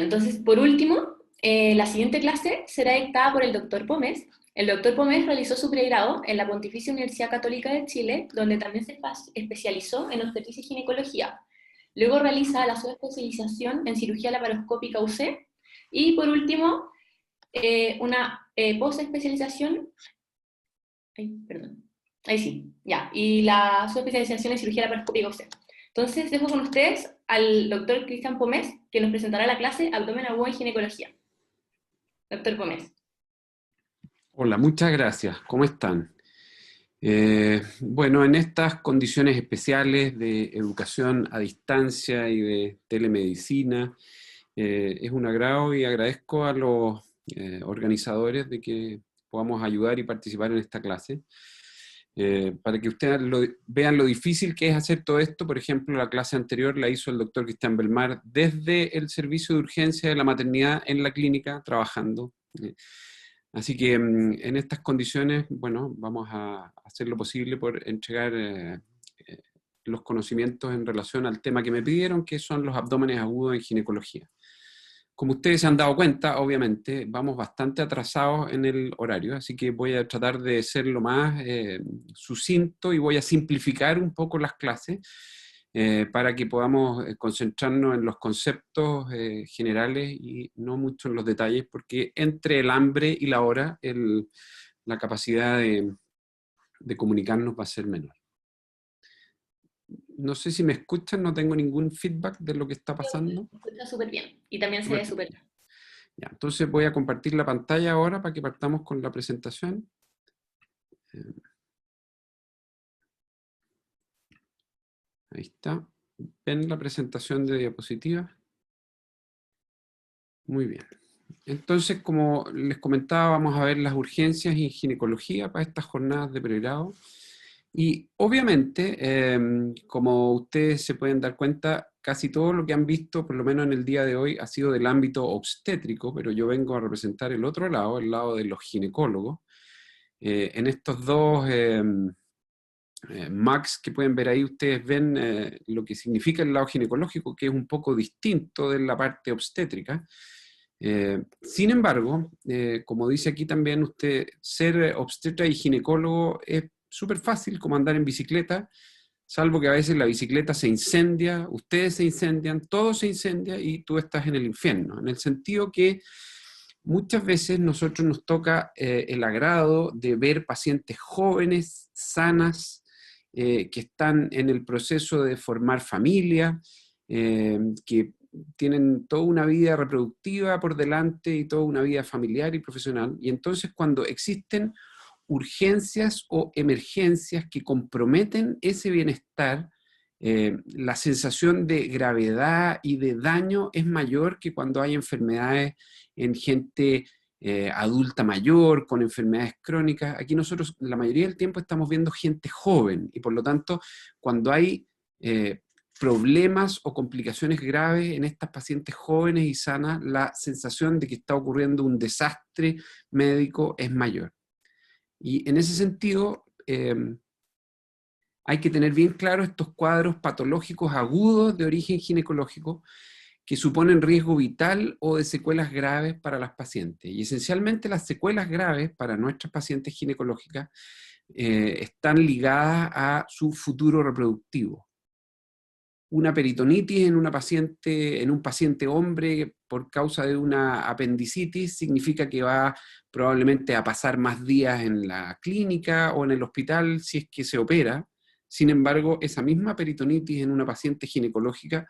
Entonces, por último, la siguiente clase será dictada por el doctor Pómez. El doctor Pómez realizó su pregrado en la Pontificia Universidad Católica de Chile, donde también se especializó en obstetricia y ginecología. Luego realiza la subespecialización en cirugía laparoscópica UC. Y por último, una postespecialización. Ay, perdón. Ahí sí, ya. Y la subespecialización en cirugía laparoscópica UC. Entonces, dejo con ustedes al doctor Cristian Pómez, que nos presentará la clase Abdomen Agudo en Ginecología. Doctor Pómez. Hola, muchas gracias. ¿Cómo están? Bueno, en estas condiciones especiales de educación a distancia y de telemedicina, es un agrado y agradezco a los organizadores de que podamos ayudar y participar en esta clase. Para que ustedes vean lo difícil que es hacer todo esto, por ejemplo, la clase anterior la hizo el doctor Cristian Belmar desde el servicio de urgencia de la maternidad en la clínica, trabajando. Así que en estas condiciones, bueno, vamos a hacer lo posible por entregar los conocimientos en relación al tema que me pidieron, que son los abdómenes agudos en ginecología. Como ustedes se han dado cuenta, obviamente, vamos bastante atrasados en el horario, así que voy a tratar de ser lo más sucinto y voy a simplificar un poco las clases para que podamos concentrarnos en los conceptos generales y no mucho en los detalles, porque entre el hambre y la hora, la capacidad de comunicarnos va a ser menor. No sé si me escuchan, no tengo ningún feedback de lo que está pasando. Se escucha súper bien y también se ve súper bien. Ya, entonces voy a compartir la pantalla ahora para que partamos con la presentación. Ahí está. ¿Ven la presentación de diapositivas? Muy bien. Entonces, como les comentaba, vamos a ver las urgencias en ginecología para estas jornadas de pregrado. Y obviamente, como ustedes se pueden dar cuenta, casi todo lo que han visto, por lo menos en el día de hoy, ha sido del ámbito obstétrico, pero yo vengo a representar el otro lado, el lado de los ginecólogos. En estos dos Max que pueden ver ahí, ustedes ven lo que significa el lado ginecológico, que es un poco distinto de la parte obstétrica. Sin embargo, como dice aquí también usted, ser obstetra y ginecólogo es súper fácil, como andar en bicicleta, salvo que a veces la bicicleta se incendia, ustedes se incendian, todo se incendia y tú estás en el infierno, en el sentido que muchas veces nosotros nos toca el agrado de ver pacientes jóvenes, sanas, que están en el proceso de formar familia, que tienen toda una vida reproductiva por delante y toda una vida familiar y profesional. Y entonces cuando existen urgencias o emergencias que comprometen ese bienestar, la sensación de gravedad y de daño es mayor que cuando hay enfermedades en gente adulta mayor, con enfermedades crónicas. Aquí nosotros la mayoría del tiempo estamos viendo gente joven y por lo tanto cuando hay problemas o complicaciones graves en estas pacientes jóvenes y sanas, la sensación de que está ocurriendo un desastre médico es mayor. Y en ese sentido, hay que tener bien claro estos cuadros patológicos agudos de origen ginecológico que suponen riesgo vital o de secuelas graves para las pacientes. Y esencialmente las secuelas graves para nuestras pacientes ginecológicas están ligadas a su futuro reproductivo. Una peritonitis en un paciente hombre por causa de una apendicitis significa que va probablemente a pasar más días en la clínica o en el hospital si es que se opera. Sin embargo, esa misma peritonitis en una paciente ginecológica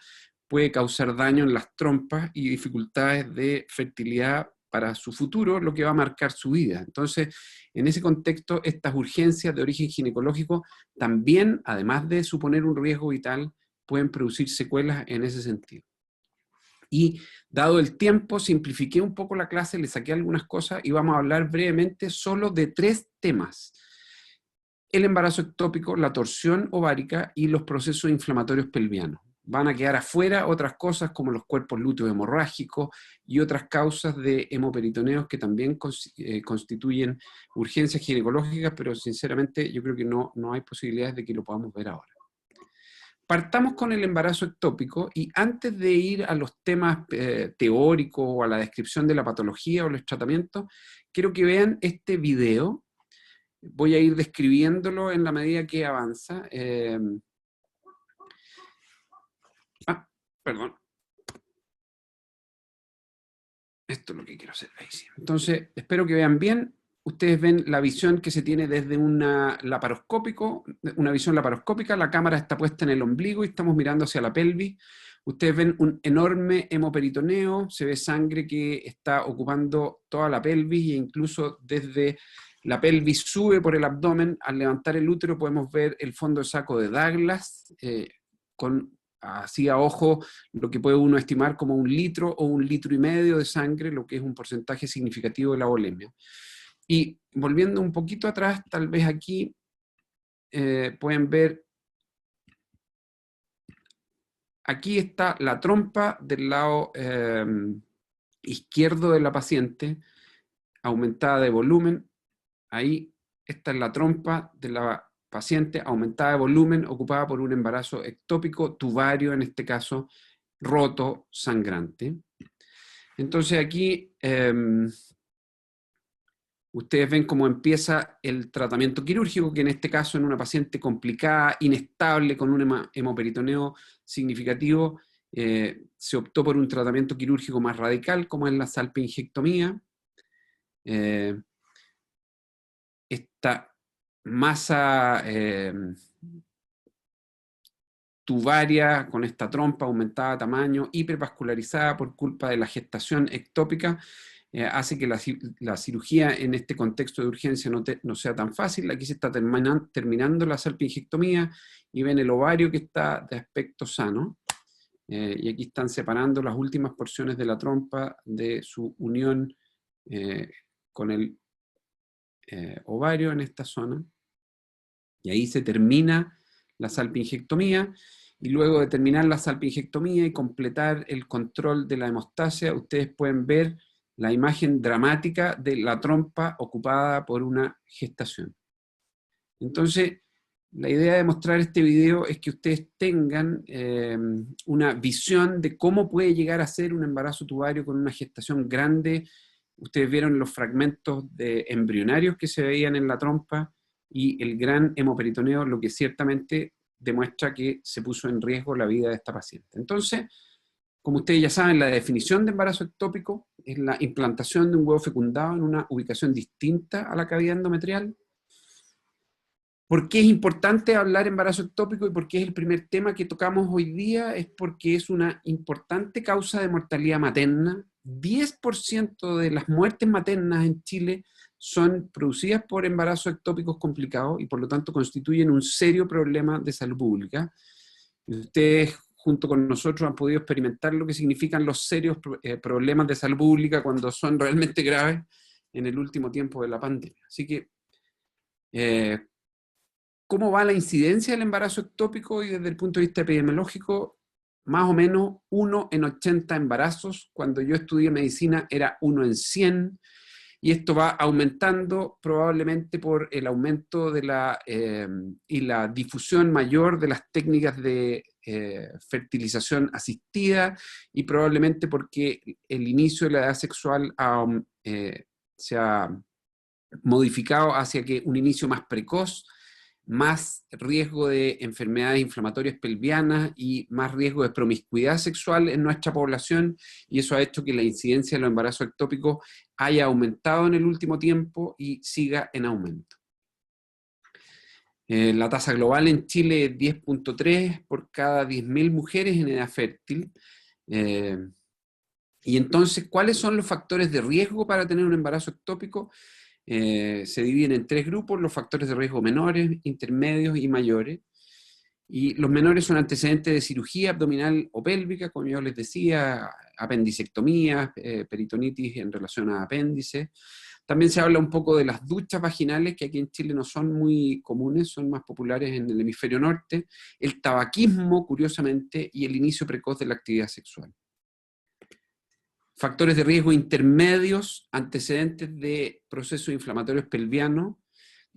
puede causar daño en las trompas y dificultades de fertilidad para su futuro, lo que va a marcar su vida. Entonces, en ese contexto, estas urgencias de origen ginecológico también, además de suponer un riesgo vital, pueden producir secuelas en ese sentido. Y dado el tiempo, simplifiqué un poco la clase, le saqué algunas cosas y vamos a hablar brevemente solo de 3 temas: el embarazo ectópico, la torsión ovárica y los procesos inflamatorios pelvianos. Van a quedar afuera otras cosas como los cuerpos lúteos hemorrágicos y otras causas de hemoperitoneos que también constituyen urgencias ginecológicas, pero sinceramente yo creo que no hay posibilidades de que lo podamos ver ahora. partamos con el embarazo ectópico y antes de ir a los temas teóricos o a la descripción de la patología o los tratamientos, quiero que vean este video. Voy a ir describiéndolo en la medida que avanza. Perdón. Esto es lo que quiero hacer. Ahí sí. Entonces, espero que vean bien. Ustedes ven la visión que se tiene desde una visión laparoscópica. La cámara está puesta en el ombligo y estamos mirando hacia la pelvis. Ustedes ven un enorme hemoperitoneo, se ve sangre que está ocupando toda la pelvis e incluso desde la pelvis sube por el abdomen. Al levantar el útero podemos ver el fondo de saco de Douglas, con así a ojo lo que puede uno estimar como 1 litro o 1,5 litros de sangre, lo que es un porcentaje significativo de la volemia. Y volviendo un poquito atrás, tal vez aquí pueden ver, aquí está la trompa del lado izquierdo de la paciente, aumentada de volumen. Ahí esta es la trompa de la paciente aumentada de volumen, ocupada por un embarazo ectópico, tubario en este caso, roto, sangrante. Entonces aquí ustedes ven cómo empieza el tratamiento quirúrgico, que en este caso en una paciente complicada, inestable, con un hemoperitoneo significativo, se optó por un tratamiento quirúrgico más radical, como es la salpingectomía. Esta masa tubaria con esta trompa aumentada de tamaño, hipervascularizada por culpa de la gestación ectópica, hace que la cirugía en este contexto de urgencia no sea tan fácil. Aquí se está terminando la salpingectomía y ven el ovario que está de aspecto sano. Y aquí están separando las últimas porciones de la trompa de su unión con el ovario en esta zona. Y ahí se termina la salpingectomía. Y luego de terminar la salpingectomía y completar el control de la hemostasia, ustedes pueden ver la imagen dramática de la trompa ocupada por una gestación. Entonces, la idea de mostrar este video es que ustedes tengan una visión de cómo puede llegar a ser un embarazo tubario con una gestación grande. Ustedes vieron los fragmentos embrionarios que se veían en la trompa y el gran hemoperitoneo, lo que ciertamente demuestra que se puso en riesgo la vida de esta paciente. Entonces, como ustedes ya saben, la definición de embarazo ectópico es la implantación de un huevo fecundado en una ubicación distinta a la cavidad endometrial. ¿Por qué es importante hablar embarazo ectópico y por qué es el primer tema que tocamos hoy día? Es porque es una importante causa de mortalidad materna. 10% de las muertes maternas en Chile son producidas por embarazos ectópicos complicados y por lo tanto constituyen un serio problema de salud pública. Y ustedes, junto con nosotros, han podido experimentar lo que significan los serios problemas de salud pública cuando son realmente graves en el último tiempo de la pandemia. Así que, ¿cómo va la incidencia del embarazo ectópico? Y desde el punto de vista epidemiológico, más o menos 1 en 80 embarazos. Cuando yo estudié medicina era 1 en 100. Y esto va aumentando probablemente por el aumento de y la difusión mayor de las técnicas de fertilización asistida y probablemente porque el inicio de la edad sexual se ha modificado hacia que un inicio más precoz, más riesgo de enfermedades inflamatorias pelvianas y más riesgo de promiscuidad sexual en nuestra población, y eso ha hecho que la incidencia de los embarazos ectópicos haya aumentado en el último tiempo y siga en aumento. La tasa global en Chile es 10.3 por cada 10.000 mujeres en edad fértil. Y entonces, ¿cuáles son los factores de riesgo para tener un embarazo ectópico? Se dividen en 3 grupos: los factores de riesgo menores, intermedios y mayores. Y los menores son antecedentes de cirugía abdominal o pélvica, como yo les decía, apendicectomía, peritonitis en relación a apéndice. También se habla un poco de las duchas vaginales, que aquí en Chile no son muy comunes, son más populares en el hemisferio norte, el tabaquismo, curiosamente, y el inicio precoz de la actividad sexual. Factores de riesgo intermedios, antecedentes de procesos inflamatorios pelvianos,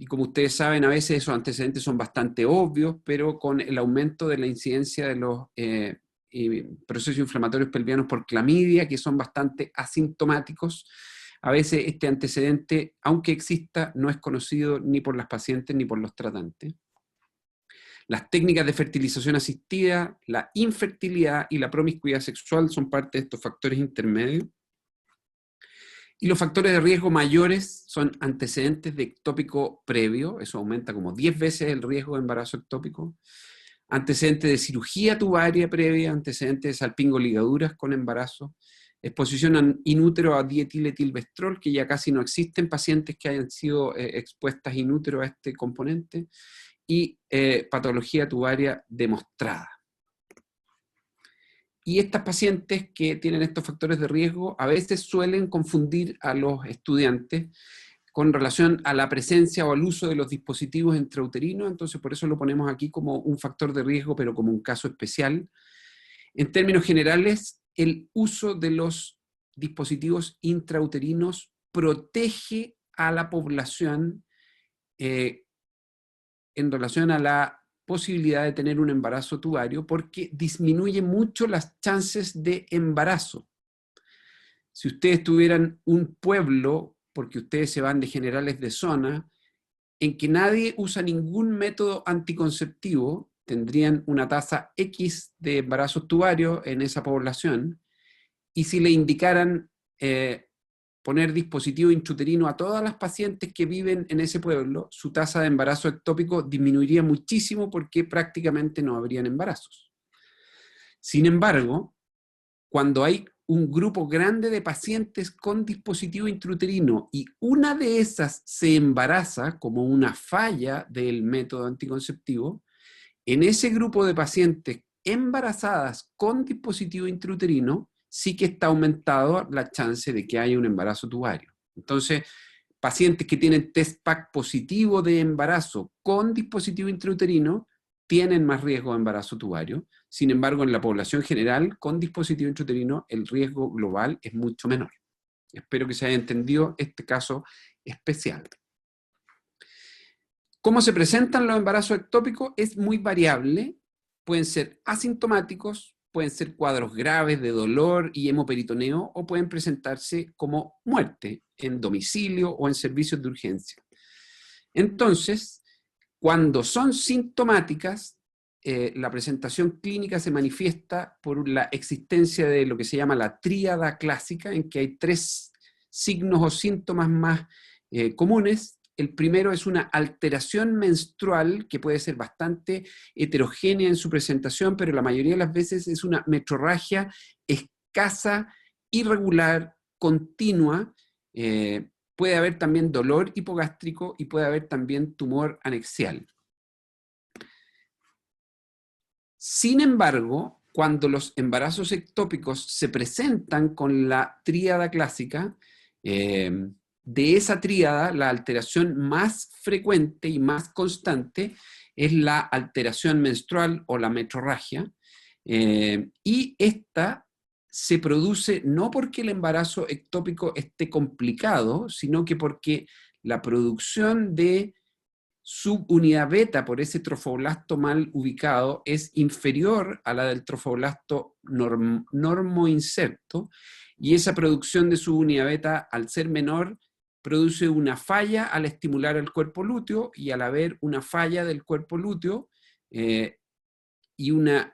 Y como ustedes saben, a veces esos antecedentes son bastante obvios, pero con el aumento de la incidencia de los procesos inflamatorios pelvianos por clamidia, que son bastante asintomáticos, a veces este antecedente, aunque exista, no es conocido ni por las pacientes ni por los tratantes. Las técnicas de fertilización asistida, la infertilidad y la promiscuidad sexual son parte de estos factores intermedios. Y los factores de riesgo mayores son antecedentes de ectópico previo, eso aumenta como 10 veces el riesgo de embarazo ectópico, antecedentes de cirugía tubaria previa, antecedentes de salpingoligaduras con embarazo, exposición in útero a dietiletilvestrol, que ya casi no existen pacientes que hayan sido expuestas in útero a este componente, y patología tubaria demostrada. Y estas pacientes que tienen estos factores de riesgo a veces suelen confundir a los estudiantes con relación a la presencia o al uso de los dispositivos intrauterinos, entonces por eso lo ponemos aquí como un factor de riesgo, pero como un caso especial. En términos generales, el uso de los dispositivos intrauterinos protege a la población en relación a la posibilidad de tener un embarazo tubario porque disminuye mucho las chances de embarazo. Si ustedes tuvieran un pueblo, porque ustedes se van de generales de zona, en que nadie usa ningún método anticonceptivo, tendrían una tasa X de embarazos tubarios en esa población, y si le indicaran poner dispositivo intrauterino a todas las pacientes que viven en ese pueblo, su tasa de embarazo ectópico disminuiría muchísimo porque prácticamente no habrían embarazos. Sin embargo, cuando hay un grupo grande de pacientes con dispositivo intrauterino y una de esas se embaraza como una falla del método anticonceptivo, en ese grupo de pacientes embarazadas con dispositivo intrauterino, sí que está aumentado la chance de que haya un embarazo tubario. Entonces, pacientes que tienen test PAC positivo de embarazo con dispositivo intrauterino tienen más riesgo de embarazo tubario. Sin embargo, en la población general con dispositivo intrauterino, el riesgo global es mucho menor. Espero que se haya entendido este caso especial. ¿Cómo se presentan los embarazos ectópicos? Es muy variable. Pueden ser asintomáticos, pueden ser cuadros graves de dolor y hemoperitoneo, o pueden presentarse como muerte en domicilio o en servicios de urgencia. Entonces, cuando son sintomáticas, la presentación clínica se manifiesta por la existencia de lo que se llama la tríada clásica, en que hay 3 signos o síntomas más comunes. El primero es una alteración menstrual que puede ser bastante heterogénea en su presentación, pero la mayoría de las veces es una metrorragia escasa, irregular, continua. Puede haber también dolor hipogástrico y puede haber también tumor anexial. Sin embargo, cuando los embarazos ectópicos se presentan con la tríada clásica, de esa tríada, la alteración más frecuente y más constante es la alteración menstrual o la metrorragia, y esta se produce no porque el embarazo ectópico esté complicado, sino que porque la producción de subunidad beta por ese trofoblasto mal ubicado es inferior a la del trofoblasto normoinserto, y esa producción de subunidad beta, al ser menor, produce una falla al estimular el cuerpo lúteo, y al haber una falla del cuerpo lúteo y una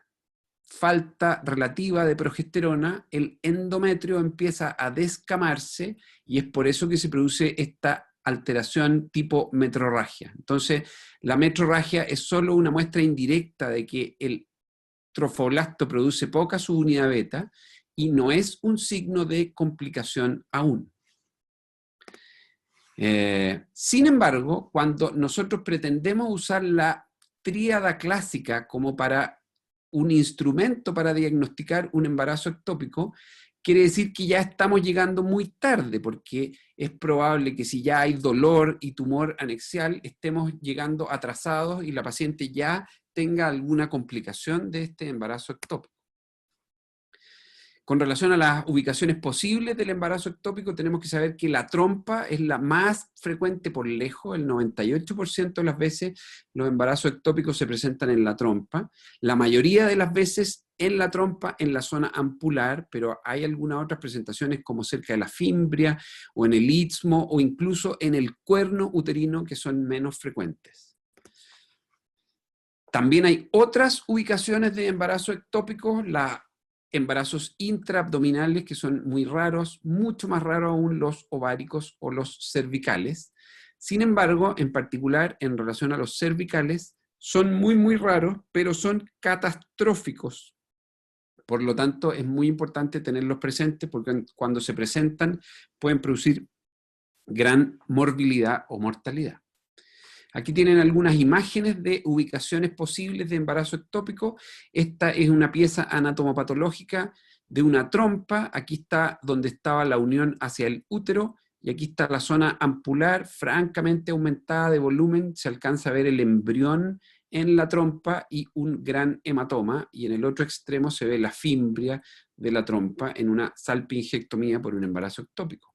falta relativa de progesterona, el endometrio empieza a descamarse, y es por eso que se produce esta alteración tipo metrorragia. Entonces, la metrorragia es solo una muestra indirecta de que el trofoblasto produce poca subunidad beta y no es un signo de complicación aún. Sin embargo, cuando nosotros pretendemos usar la tríada clásica como para un instrumento para diagnosticar un embarazo ectópico, quiere decir que ya estamos llegando muy tarde, porque es probable que si ya hay dolor y tumor anexial, estemos llegando atrasados y la paciente ya tenga alguna complicación de este embarazo ectópico. Con relación a las ubicaciones posibles del embarazo ectópico, tenemos que saber que la trompa es la más frecuente por lejos. El 98% de las veces los embarazos ectópicos se presentan en la trompa. La mayoría de las veces en la trompa, en la zona ampular, pero hay algunas otras presentaciones como cerca de la fimbria, o en el istmo, o incluso en el cuerno uterino, que son menos frecuentes. También hay otras ubicaciones de embarazo ectópico, embarazos intraabdominales, que son muy raros, mucho más raros aún los ováricos o los cervicales. Sin embargo, en particular en relación a los cervicales, son muy raros, pero son catastróficos. Por lo tanto, es muy importante tenerlos presentes porque cuando se presentan pueden producir gran morbilidad o mortalidad. Aquí tienen algunas imágenes de ubicaciones posibles de embarazo ectópico. Esta es una pieza anatomopatológica de una trompa. Aquí está donde estaba la unión hacia el útero, y aquí está la zona ampular, francamente aumentada de volumen. Se alcanza a ver el embrión en la trompa y un gran hematoma, y en el otro extremo se ve la fimbria de la trompa en una salpingectomía por un embarazo ectópico.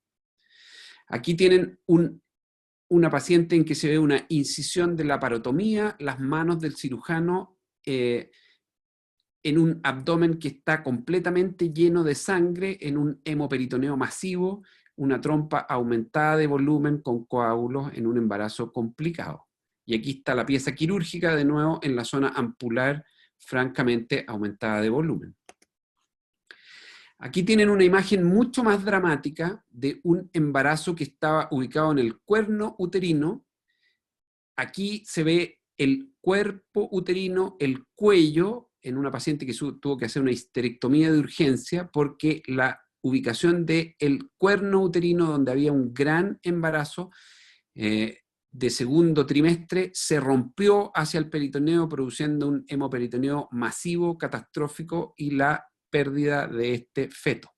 Aquí tienen una paciente en que se ve una incisión de la parotomía, las manos del cirujano en un abdomen que está completamente lleno de sangre, en un hemoperitoneo masivo, una trompa aumentada de volumen con coágulos en un embarazo complicado. Y aquí está la pieza quirúrgica, de nuevo en la zona ampular, francamente aumentada de volumen. Aquí tienen una imagen mucho más dramática de un embarazo que estaba ubicado en el cuerno uterino. Aquí se ve el cuerpo uterino, el cuello, en una paciente que tuvo que hacer una histerectomía de urgencia porque la ubicación del cuerno uterino, donde había un gran embarazo de segundo trimestre, se rompió hacia el peritoneo, produciendo un hemoperitoneo masivo, catastrófico, y la pérdida de este feto.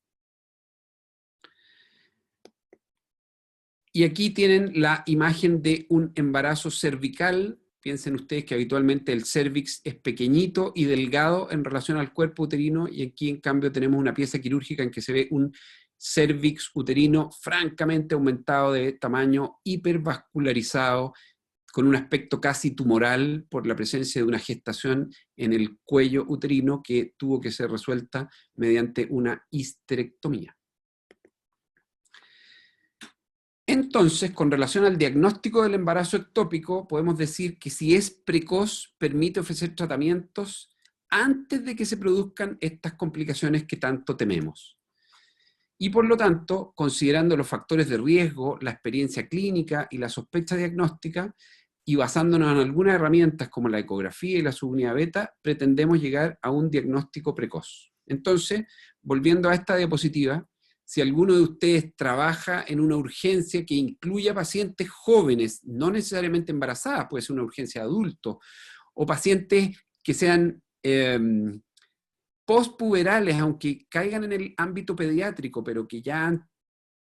Y aquí tienen la imagen de un embarazo cervical. Piensen ustedes que habitualmente el cérvix es pequeñito y delgado en relación al cuerpo uterino, y aquí en cambio tenemos una pieza quirúrgica en que se ve un cérvix uterino francamente aumentado de tamaño, hipervascularizado, con un aspecto casi tumoral por la presencia de una gestación en el cuello uterino que tuvo que ser resuelta mediante una histerectomía. Entonces, con relación al diagnóstico del embarazo ectópico, podemos decir que si es precoz, permite ofrecer tratamientos antes de que se produzcan estas complicaciones que tanto tememos. Y por lo tanto, considerando los factores de riesgo, la experiencia clínica y la sospecha diagnóstica, y basándonos en algunas herramientas como la ecografía y la subunidad beta, pretendemos llegar a un diagnóstico precoz. Entonces, volviendo a esta diapositiva, si alguno de ustedes trabaja en una urgencia que incluya pacientes jóvenes, no necesariamente embarazadas, puede ser una urgencia de adultos, o pacientes que sean postpuberales, aunque caigan en el ámbito pediátrico, pero que ya han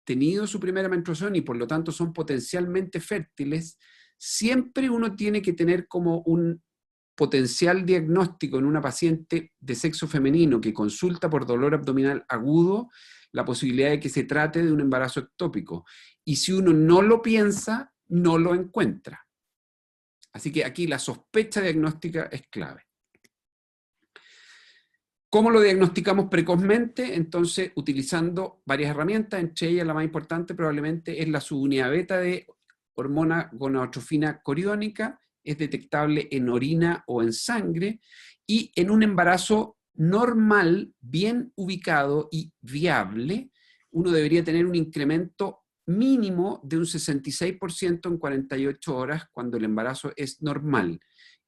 tenido su primera menstruación y por lo tanto son potencialmente fértiles, siempre uno tiene que tener como un potencial diagnóstico en una paciente de sexo femenino que consulta por dolor abdominal agudo, la posibilidad de que se trate de un embarazo ectópico. Y si uno no lo piensa, no lo encuentra. Así que aquí la sospecha diagnóstica es clave. ¿Cómo lo diagnosticamos precozmente? Entonces, utilizando varias herramientas, entre ellas la más importante probablemente es la subunidad beta de hormona gonadotrofina coriónica. Es detectable en orina o en sangre, y en un embarazo normal, bien ubicado y viable, uno debería tener un incremento mínimo de un 66% en 48 horas cuando el embarazo es normal.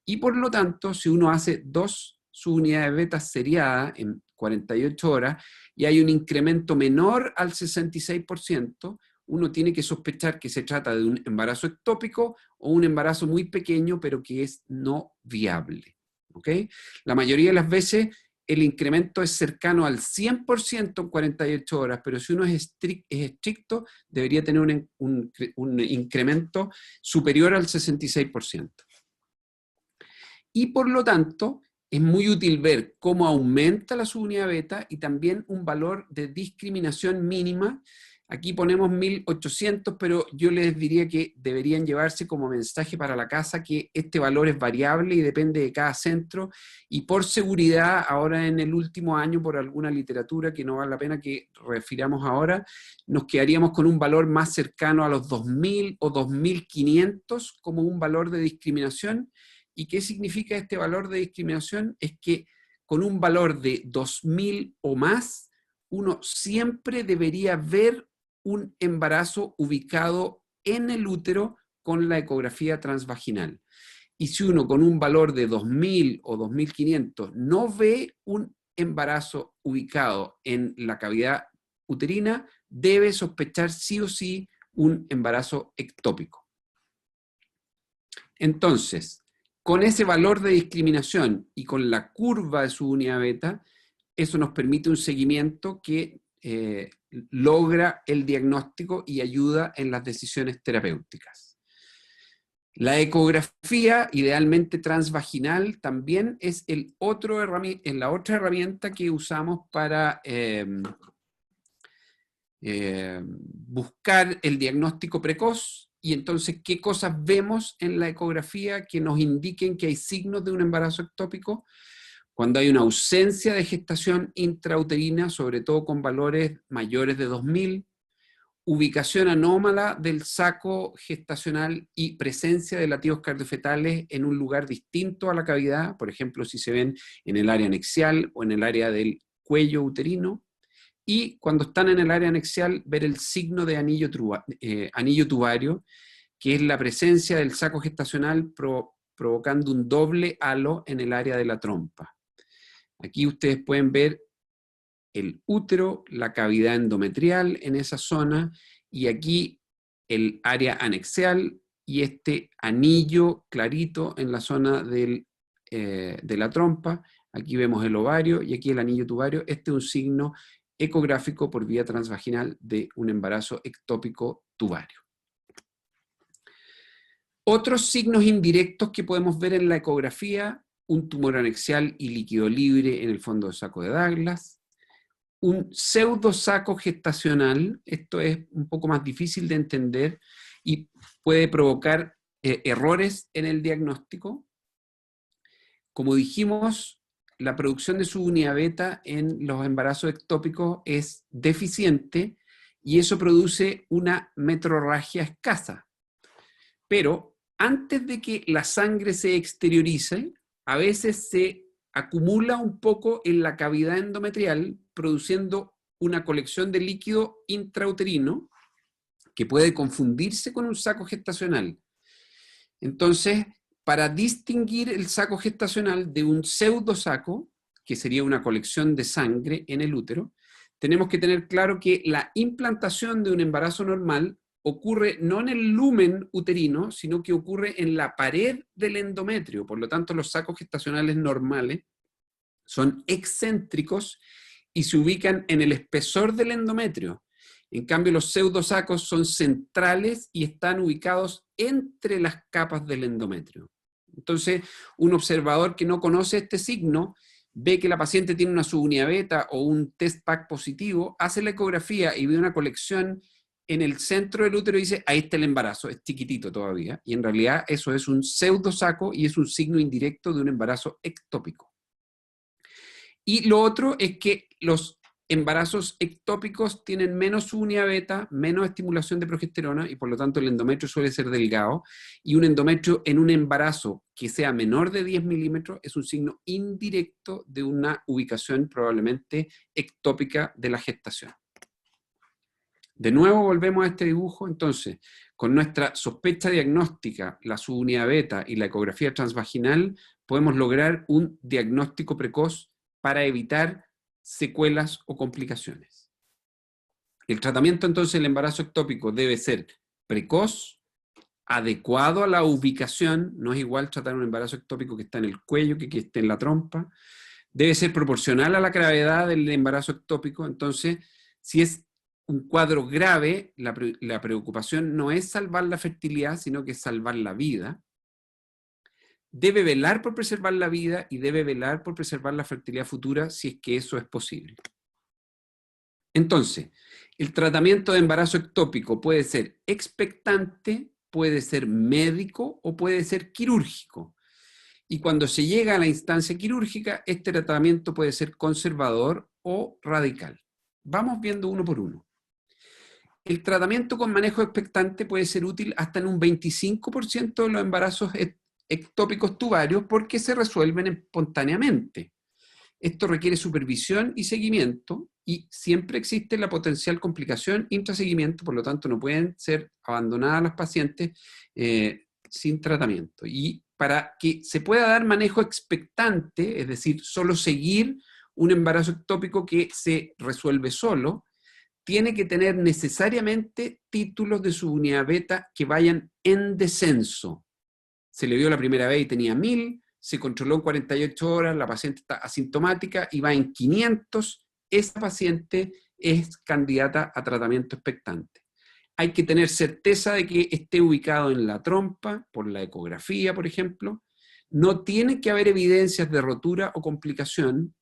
Y por lo tanto, si uno hace 2 subunidades beta seriadas en 48 horas y hay un incremento menor al 66%, uno tiene que sospechar que se trata de un embarazo ectópico o un embarazo muy pequeño, pero que es no viable. ¿Ok? La mayoría de las veces el incremento es cercano al 100% en 48 horas, pero si uno es estricto, debería tener un incremento superior al 66%. Y por lo tanto, es muy útil ver cómo aumenta la subunidad beta y también un valor de discriminación mínima. Aquí ponemos 1800, pero yo les diría que deberían llevarse como mensaje para la casa que este valor es variable y depende de cada centro, y por seguridad, ahora en el último año, por alguna literatura que no vale la pena que refiramos ahora, nos quedaríamos con un valor más cercano a los 2000 o 2500 como un valor de discriminación. ¿Y qué significa este valor de discriminación? Es que con un valor de 2000 o más, uno siempre debería ver un embarazo ubicado en el útero con la ecografía transvaginal. Y si uno con un valor de 2000 o 2500 no ve un embarazo ubicado en la cavidad uterina, debe sospechar sí o sí un embarazo ectópico. Entonces, con ese valor de discriminación y con la curva de subunidad beta, eso nos permite un seguimiento que logra el diagnóstico y ayuda en las decisiones terapéuticas. La ecografía, idealmente transvaginal, también es la otra herramienta que usamos para buscar el diagnóstico precoz. Y entonces, ¿qué cosas vemos en la ecografía que nos indiquen que hay signos de un embarazo ectópico? Cuando hay una ausencia de gestación intrauterina, sobre todo con valores mayores de 2000, ubicación anómala del saco gestacional y presencia de latidos cardiofetales en un lugar distinto a la cavidad, por ejemplo, si se ven en el área anexial o en el área del cuello uterino, y cuando están en el área anexial, ver el signo de anillo tubario, que es la presencia del saco gestacional provocando un doble halo en el área de la trompa. Aquí ustedes pueden ver el útero, la cavidad endometrial en esa zona, y aquí el área anexial y este anillo clarito en la zona de la trompa. Aquí vemos el ovario y aquí el anillo tubario. Este es un signo ecográfico por vía transvaginal de un embarazo ectópico tubario. Otros signos indirectos que podemos ver en la ecografía: un tumor anexial y líquido libre en el fondo del saco de Douglas, un pseudosaco gestacional. Esto es un poco más difícil de entender y puede provocar errores en el diagnóstico. Como dijimos, la producción de subunidad beta en los embarazos ectópicos es deficiente y eso produce una metrorragia escasa. Pero antes de que la sangre se exteriorice, a veces se acumula un poco en la cavidad endometrial, produciendo una colección de líquido intrauterino que puede confundirse con un saco gestacional. Entonces, para distinguir el saco gestacional de un pseudosaco, que sería una colección de sangre en el útero, tenemos que tener claro que la implantación de un embarazo normal ocurre no en el lumen uterino, sino que ocurre en la pared del endometrio. Por lo tanto, los sacos gestacionales normales son excéntricos y se ubican en el espesor del endometrio. En cambio, los pseudosacos son centrales y están ubicados entre las capas del endometrio. Entonces, un observador que no conoce este signo ve que la paciente tiene una subunidad beta o un test PAC positivo, hace la ecografía y ve una colección en el centro del útero y dice: ahí está el embarazo, es chiquitito todavía. Y en realidad eso es un pseudosaco y es un signo indirecto de un embarazo ectópico. Y lo otro es que los embarazos ectópicos tienen menos subunidad beta, menos estimulación de progesterona y por lo tanto el endometrio suele ser delgado, y un endometrio en un embarazo que sea menor de 10 milímetros es un signo indirecto de una ubicación probablemente ectópica de la gestación. De nuevo volvemos a este dibujo. Entonces, con nuestra sospecha diagnóstica, la subunidad beta y la ecografía transvaginal, podemos lograr un diagnóstico precoz para evitar secuelas o complicaciones. El tratamiento entonces del embarazo ectópico debe ser precoz, adecuado a la ubicación. No es igual tratar un embarazo ectópico que está en el cuello que esté en la trompa. Debe ser proporcional a la gravedad del embarazo ectópico. Entonces, si es un cuadro grave, la preocupación no es salvar la fertilidad, sino que es salvar la vida. debe velar por preservar la vida y debe velar por preservar la fertilidad futura si es que eso es posible. Entonces, el tratamiento de embarazo ectópico puede ser expectante, puede ser médico o puede ser quirúrgico. Y cuando se llega a la instancia quirúrgica, este tratamiento puede ser conservador o radical. Vamos viendo uno por uno. El tratamiento con manejo expectante puede ser útil hasta en un 25% de los embarazos ectópicos tubarios porque se resuelven espontáneamente. Esto requiere supervisión y seguimiento y siempre existe la potencial complicación intraseguimiento, por lo tanto no pueden ser abandonadas las pacientes sin tratamiento. Y para que se pueda dar manejo expectante, es decir, solo seguir un embarazo ectópico que se resuelve solo, tiene que tener necesariamente títulos de subunidad beta que vayan en descenso. Se le vio la primera vez y tenía 1000, se controló en 48 horas, la paciente está asintomática y va en 500, esa paciente es candidata a tratamiento expectante. Hay que tener certeza de que esté ubicado en la trompa, por la ecografía, por ejemplo. No tiene que haber evidencias de rotura o complicación.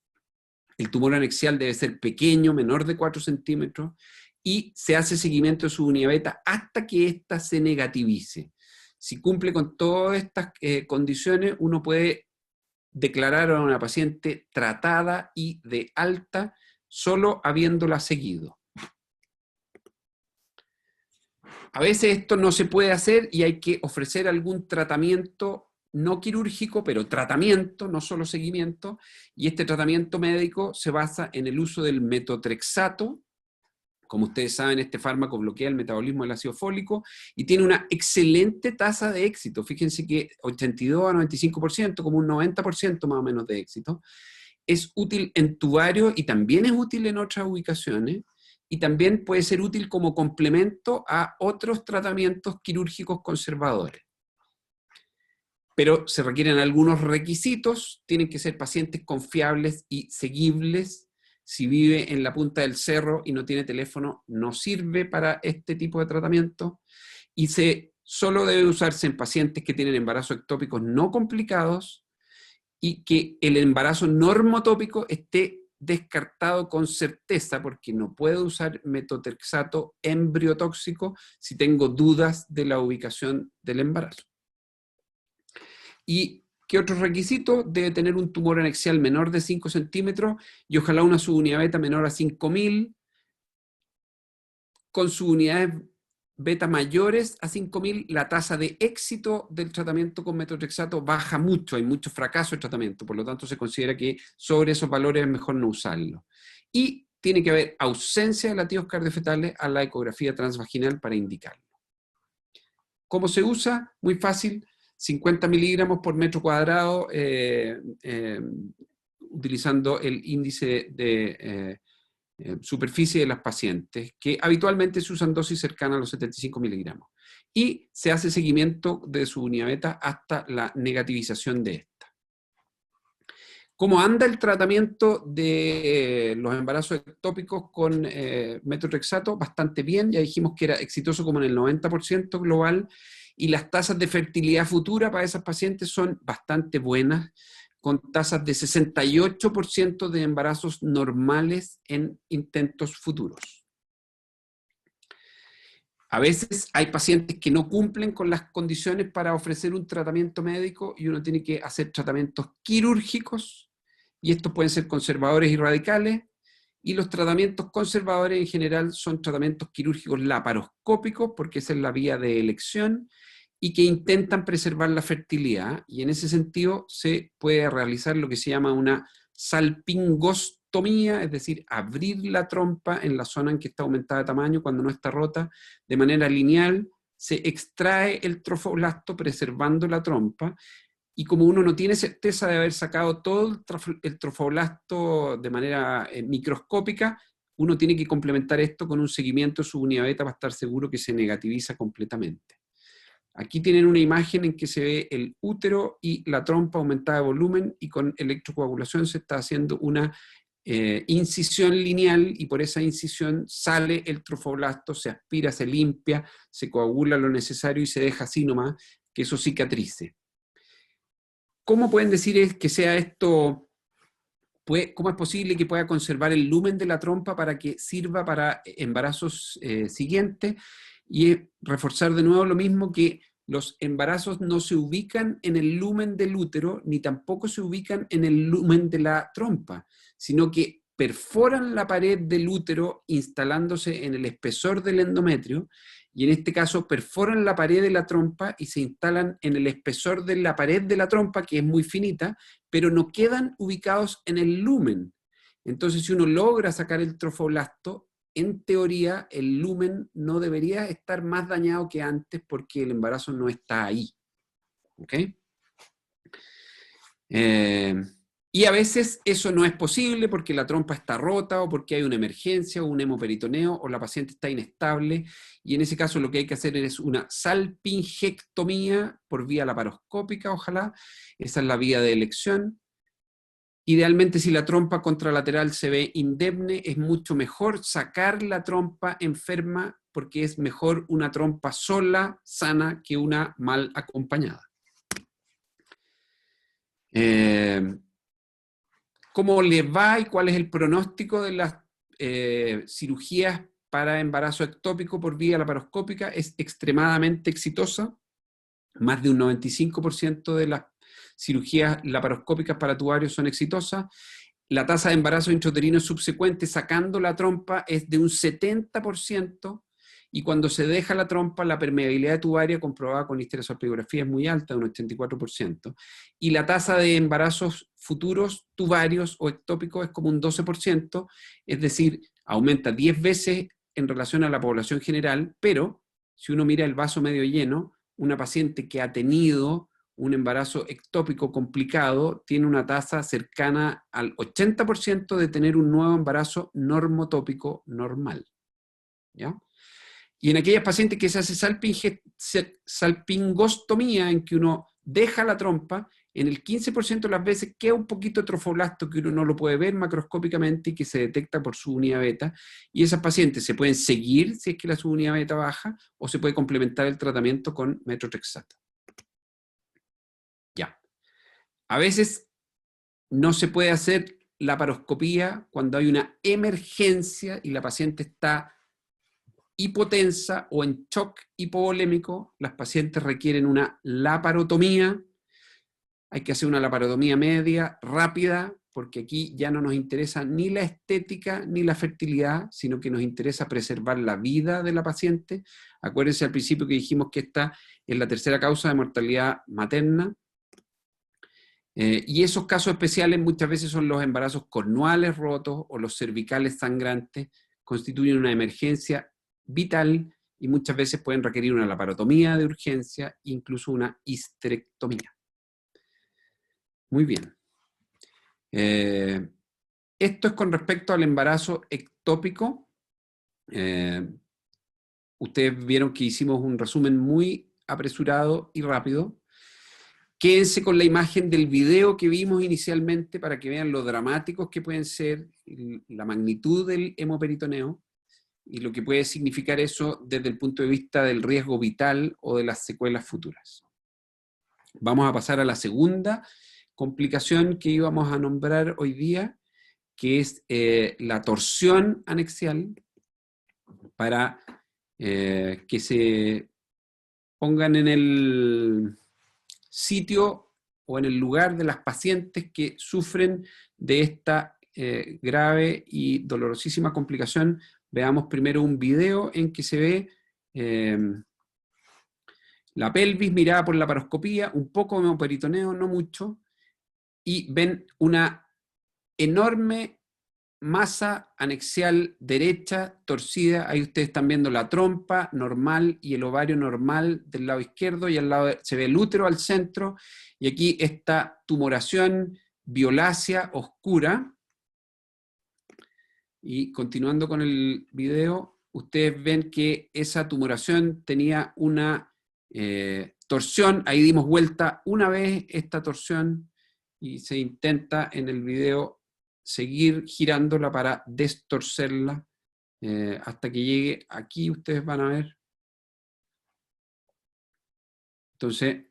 El tumor anexial debe ser pequeño, menor de 4 centímetros, y se hace seguimiento de su unidad beta hasta que ésta se negativice. Si cumple con todas estas condiciones, uno puede declarar a una paciente tratada y de alta solo habiéndola seguido. A veces esto no se puede hacer y hay que ofrecer algún tratamiento no quirúrgico, pero tratamiento, no solo seguimiento, y este tratamiento médico se basa en el uso del metotrexato. Como ustedes saben, este fármaco bloquea el metabolismo del ácido fólico y tiene una excelente tasa de éxito. Fíjense que 82 a 95%, como un 90% más o menos de éxito. Es útil en tubario y también es útil en otras ubicaciones. Y también puede ser útil como complemento a otros tratamientos quirúrgicos conservadores. Pero se requieren algunos requisitos, tienen que ser pacientes confiables y seguibles. Si vive en la punta del cerro y no tiene teléfono, no sirve para este tipo de tratamiento. Y solo debe usarse en pacientes que tienen embarazos ectópicos no complicados y que el embarazo normotópico esté descartado con certeza, porque no puedo usar metotrexato embriotóxico si tengo dudas de la ubicación del embarazo. ¿Y qué otros requisitos? Debe tener un tumor anexial menor de 5 centímetros y ojalá una subunidad beta menor a 5000, con subunidades beta mayores a 5000, la tasa de éxito del tratamiento con metotrexato baja mucho, hay mucho fracaso de tratamiento, por lo tanto se considera que sobre esos valores es mejor no usarlo. Y tiene que haber ausencia de latidos cardiofetales a la ecografía transvaginal para indicarlo. ¿Cómo se usa? Muy fácil, 50 miligramos por metro cuadrado, utilizando el índice de superficie de las pacientes, que habitualmente se usan dosis cercanas a los 75 miligramos. Y se hace seguimiento de su unidad beta hasta la negativización de esta. ¿Cómo anda el tratamiento de los embarazos ectópicos con metotrexato? Bastante bien, ya dijimos que era exitoso como en el 90% global, y las tasas de fertilidad futura para esas pacientes son bastante buenas, con tasas de 68% de embarazos normales en intentos futuros. A veces hay pacientes que no cumplen con las condiciones para ofrecer un tratamiento médico y uno tiene que hacer tratamientos quirúrgicos, y estos pueden ser conservadores y radicales, y los tratamientos conservadores en general son tratamientos quirúrgicos laparoscópicos, porque esa es la vía de elección, y que intentan preservar la fertilidad, y en ese sentido se puede realizar lo que se llama una salpingostomía, es decir, abrir la trompa en la zona en que está aumentada de tamaño cuando no está rota, de manera lineal, se extrae el trofoblasto preservando la trompa, y como uno no tiene certeza de haber sacado todo el trofoblasto de manera microscópica, uno tiene que complementar esto con un seguimiento de su unidad beta para estar seguro que se negativiza completamente. Aquí tienen una imagen en que se ve el útero y la trompa aumentada de volumen, y con electrocoagulación se está haciendo una incisión lineal, y por esa incisión sale el trofoblasto, se aspira, se limpia, se coagula lo necesario y se deja así nomás que eso cicatrice. ¿Cómo pueden decir que sea esto? ¿Cómo es posible que pueda conservar el lumen de la trompa para que sirva para embarazos siguientes? Y reforzar de nuevo lo mismo, que los embarazos no se ubican en el lumen del útero, ni tampoco se ubican en el lumen de la trompa, sino que perforan la pared del útero instalándose en el espesor del endometrio, y en este caso perforan la pared de la trompa y se instalan en el espesor de la pared de la trompa, que es muy finita, pero no quedan ubicados en el lumen. Entonces, si uno logra sacar el trofoblasto, en teoría el lumen no debería estar más dañado que antes porque el embarazo no está ahí. ¿Ok? Y a veces eso no es posible porque la trompa está rota o porque hay una emergencia o un hemoperitoneo o la paciente está inestable, y en ese caso lo que hay que hacer es una salpingectomía por vía laparoscópica, ojalá. Esa es la vía de elección. Idealmente, si la trompa contralateral se ve indemne, es mucho mejor sacar la trompa enferma, porque es mejor una trompa sola, sana, que una mal acompañada. ¿Cómo le va y cuál es el pronóstico de las cirugías para embarazo ectópico por vía laparoscópica? Es extremadamente exitosa. Más de un 95% de las cirugías laparoscópicas para tubarios son exitosas. La tasa de embarazo intrauterino subsecuente sacando la trompa es de un 70%, y cuando se deja la trompa, la permeabilidad tubaria comprobada con histerosalpingografía es muy alta, de un 84%, y la tasa de embarazos futuros tubarios o ectópicos es como un 12%, es decir, aumenta 10 veces en relación a la población general, pero si uno mira el vaso medio lleno, una paciente que ha tenido un embarazo ectópico complicado tiene una tasa cercana al 80% de tener un nuevo embarazo normotópico normal. ¿Ya? Y en aquellas pacientes que se hace salpingostomía, en que uno deja la trompa, en el 15% de las veces queda un poquito de trofoblasto que uno no lo puede ver macroscópicamente y que se detecta por subunidad beta, y esas pacientes se pueden seguir si es que la subunidad beta baja, o se puede complementar el tratamiento con metotrexato. Ya. A veces no se puede hacer laparoscopía cuando hay una emergencia y la paciente está hipotensa o en shock hipovolémico. Las pacientes requieren una laparotomía. Hay que hacer una laparotomía media, rápida, porque aquí ya no nos interesa ni la estética ni la fertilidad, sino que nos interesa preservar la vida de la paciente. Acuérdense al principio que dijimos que esta es la tercera causa de mortalidad materna. Y esos casos especiales muchas veces son los embarazos cornuales rotos o los cervicales sangrantes, constituyen una emergencia vital y muchas veces pueden requerir una laparotomía de urgencia, incluso una histerectomía. Muy bien. Esto es con respecto al embarazo ectópico. Ustedes vieron que hicimos un resumen muy apresurado y rápido. Quédense con la imagen del video que vimos inicialmente para que vean lo dramáticos que pueden ser, la magnitud del hemoperitoneo y lo que puede significar eso desde el punto de vista del riesgo vital o de las secuelas futuras. Vamos a pasar a la segunda complicación que íbamos a nombrar hoy día, que es la torsión anexial, para que se pongan en el sitio o en el lugar de las pacientes que sufren de esta grave y dolorosísima complicación. Veamos primero un video en que se ve la pelvis mirada por la laparoscopía, un poco de hemoperitoneo, no mucho, y ven una enorme masa anexial derecha torcida. Ahí ustedes están viendo la trompa normal y el ovario normal del lado izquierdo, y al lado se ve el útero al centro, y aquí esta tumoración violácea oscura. Y continuando con el video, ustedes ven que esa tumoración tenía una torsión. Ahí dimos vuelta una vez esta torsión y se intenta en el video seguir girándola para destorcerla hasta que llegue aquí. Ustedes van a ver. Entonces,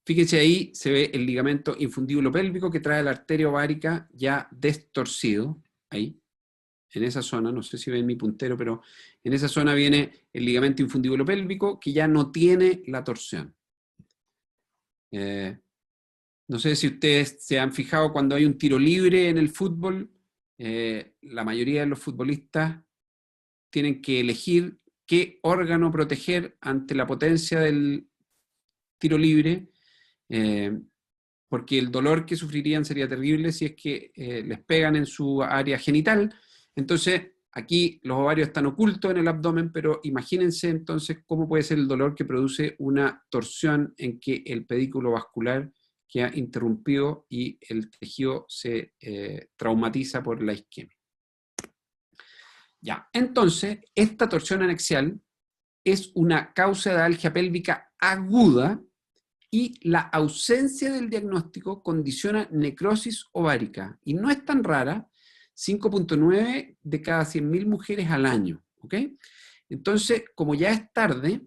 Fíjense ahí, se ve el ligamento infundíbulo pélvico que trae la arteria ovárica ya destorcido, ahí, en esa zona, no sé si ven mi puntero, pero en esa zona viene el ligamento infundíbulo pélvico que ya no tiene la torsión. No sé si ustedes se han fijado cuando hay un tiro libre en el fútbol, la mayoría de los futbolistas tienen que elegir qué órgano proteger ante la potencia del tiro libre, porque el dolor que sufrirían sería terrible si es que les pegan en su área genital. Entonces, aquí los ovarios están ocultos en el abdomen, pero imagínense entonces cómo puede ser el dolor que produce una torsión en que el pedículo vascular queda interrumpido y el tejido se traumatiza por la isquemia. Ya, entonces, esta torsión anexial es una causa de algia pélvica aguda y la ausencia del diagnóstico condiciona necrosis ovárica. Y no es tan rara, 5.9 de cada 100.000 mujeres al año. ¿Ok? Entonces, como ya es tarde,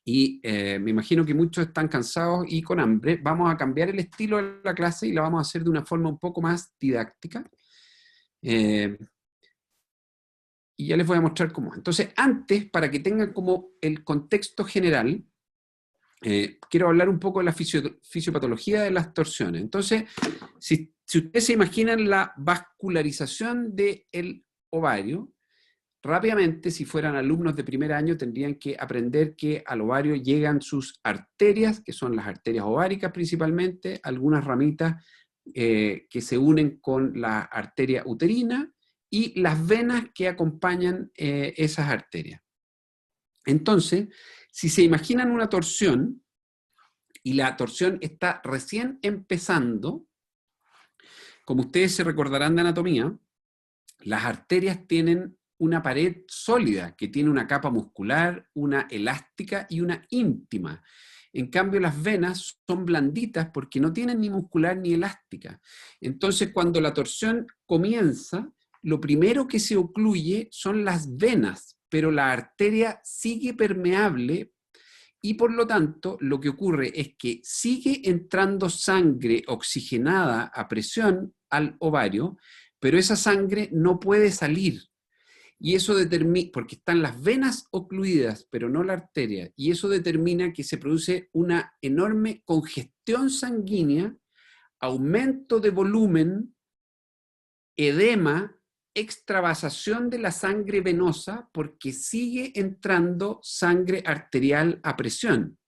y me imagino que muchos están cansados y con hambre, vamos a cambiar el estilo de la clase y la vamos a hacer de una forma un poco más didáctica. Y ya les voy a mostrar cómo. Entonces, antes, para que tengan como el contexto general, quiero hablar un poco de la fisiopatología de las torsiones. Entonces, si ustedes se imaginan la vascularización del ovario, rápidamente, si fueran alumnos de primer año, tendrían que aprender que al ovario llegan sus arterias, que son las arterias ováricas principalmente, algunas ramitas que se unen con la arteria uterina, y las venas que acompañan esas arterias. Entonces, si se imaginan una torsión, y la torsión está recién empezando, como ustedes se recordarán de anatomía, las arterias tienen una pared sólida, que tiene una capa muscular, una elástica y una íntima. En cambio, las venas son blanditas porque no tienen ni muscular ni elástica. Entonces, cuando la torsión comienza, lo primero que se ocluye son las venas, pero la arteria sigue permeable y por lo tanto lo que ocurre es que sigue entrando sangre oxigenada a presión al ovario, pero esa sangre no puede salir. Y eso determina, porque están las venas ocluidas, pero no la arteria, y eso determina que se produce una enorme congestión sanguínea, aumento de volumen, edema, extravasación de la sangre venosa, porque sigue entrando sangre arterial a presión.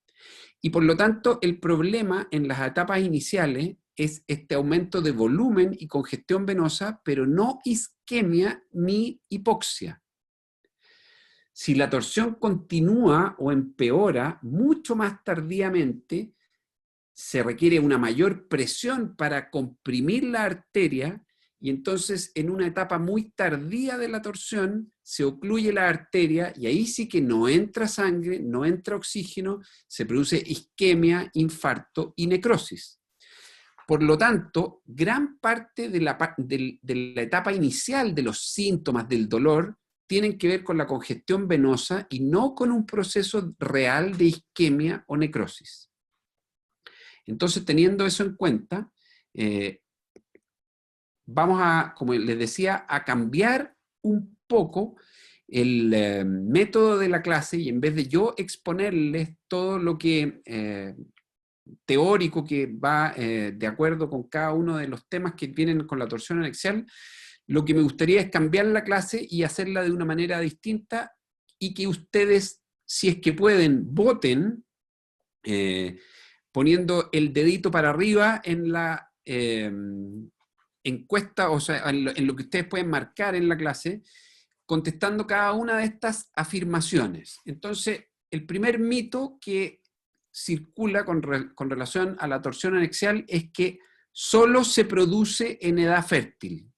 Y por lo tanto, el problema en las etapas iniciales es este aumento de volumen y congestión venosa, pero no isquemia ni hipoxia. Si la torsión continúa o empeora mucho más tardíamente, se requiere una mayor presión para comprimir la arteria y entonces en una etapa muy tardía de la torsión se ocluye la arteria y ahí sí que no entra sangre, no entra oxígeno, se produce isquemia, infarto y necrosis. Por lo tanto, gran parte de la etapa inicial de los síntomas del dolor tienen que ver con la congestión venosa y no con un proceso real de isquemia o necrosis. Entonces, teniendo eso en cuenta, vamos a, como les decía, a cambiar un poco el método de la clase y en vez de yo exponerles todo lo que teórico que va de acuerdo con cada uno de los temas que vienen con la torsión anexial, lo que me gustaría es cambiar la clase y hacerla de una manera distinta y que ustedes, si es que pueden, voten poniendo el dedito para arriba en la encuesta, o sea, en lo que ustedes pueden marcar en la clase, contestando cada una de estas afirmaciones. Entonces, el primer mito que circula con relación a la torsión anexial es que solo se produce en edad fértil.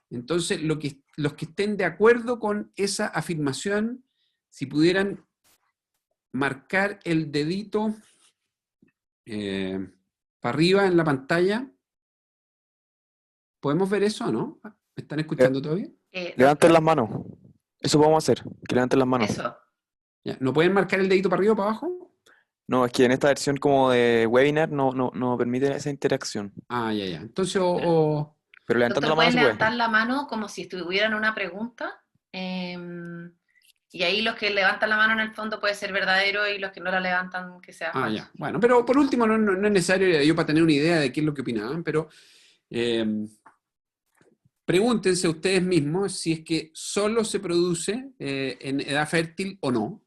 Entonces, los que estén de acuerdo con esa afirmación, si pudieran marcar el dedito para arriba en la pantalla, ¿podemos ver eso o no? ¿Me están escuchando todavía? Levanten las manos. Eso podemos hacer, que levanten las manos. Eso. Ya, ¿no pueden marcar el dedito para arriba o para abajo? No, es que en esta versión como de webinar no permite esa interacción. Ah, ya, ya. Entonces, Pero levantando Doctor, la mano pueden se puede. levantar la mano como si tuvieran una pregunta. Y ahí los que levantan la mano en el fondo puede ser verdadero y los que no la levantan que sea falso. ya. Bueno, pero por último, no es necesario yo para tener una idea de qué es lo que opinaban, pero pregúntense ustedes mismos si es que solo se produce en edad fértil o no.